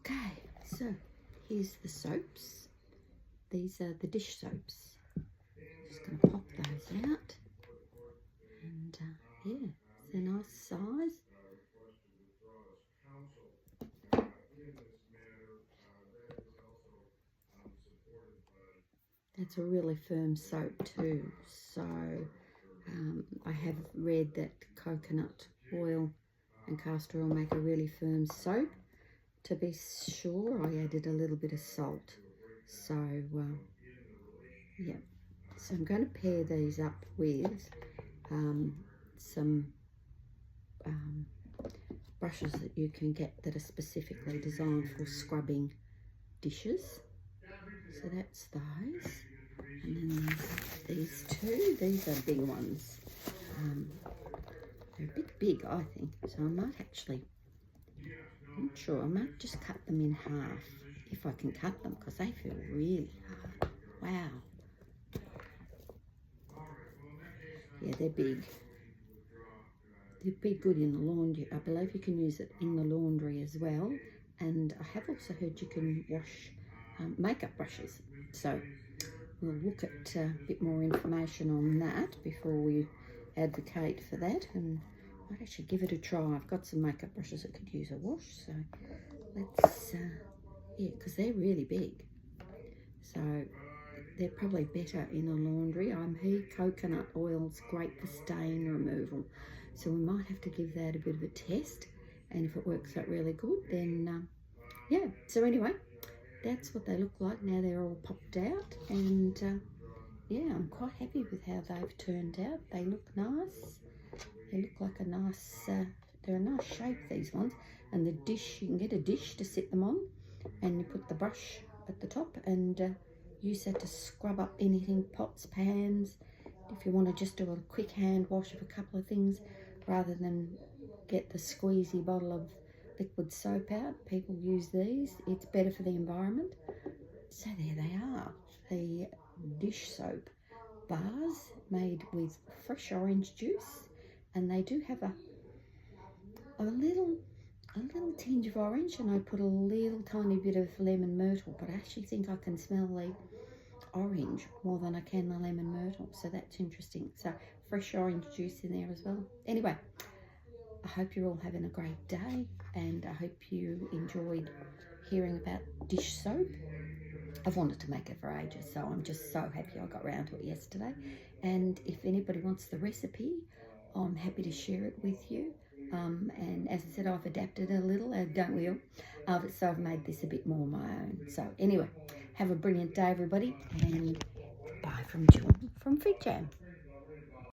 Okay, so here's the soaps. These are the dish soaps. Just going to pop those out. And yeah, it's a nice size. That's a really firm soap too. So I have read that coconut oil and castor oil make a really firm soap. To be sure, I added a little bit of salt. So yeah. So I'm going to pair these up with some brushes that you can get that are specifically designed for scrubbing dishes. So that's those. And then these two. These are big ones. They're a bit big, I think. So I might actually, I'm not sure, I might just cut them in half if I can cut them, because they feel really hard. Wow. Yeah, they're big. They'd be good in the laundry. I believe you can use it in the laundry as well. And I have also heard you can wash makeup brushes. So we'll look at a bit more information on that before we advocate for that. And I might actually give it a try. I've got some makeup brushes that could use a wash. So let's, yeah, because they're really big. So they're probably better in a laundry. I'm heard coconut oil's great for stain removal. So we might have to give that a bit of a test. And if it works out really good, then yeah. So anyway, that's what they look like. Now they're all popped out. And yeah, I'm quite happy with how they've turned out. They look nice. They look like a nice, they're a nice shape, these ones. And the dish, you can get a dish to sit them on. And you put the brush at the top and use that to scrub up anything, pots, pans. If you want to just do a quick hand wash of a couple of things rather than get the squeezy bottle of liquid soap out, people use these. It's better for the environment. So there they are, the dish soap bars made with fresh orange juice, and they do have a little tinge of orange, and I put a little tiny bit of lemon myrtle, but I actually think I can smell the orange more than I can the lemon myrtle, so that's interesting. So fresh orange juice in there as well. Anyway, I hope you're all having a great day, and I hope you enjoyed hearing about dish soap. I've wanted to make it for ages, so I'm just so happy I got round to it yesterday. And if anybody wants the recipe, I'm happy to share it with you. And as I said, I've adapted it a little, don't we all? So I've made this a bit more my own. So anyway, have a brilliant day, everybody, and bye from Jill from Fig Jam.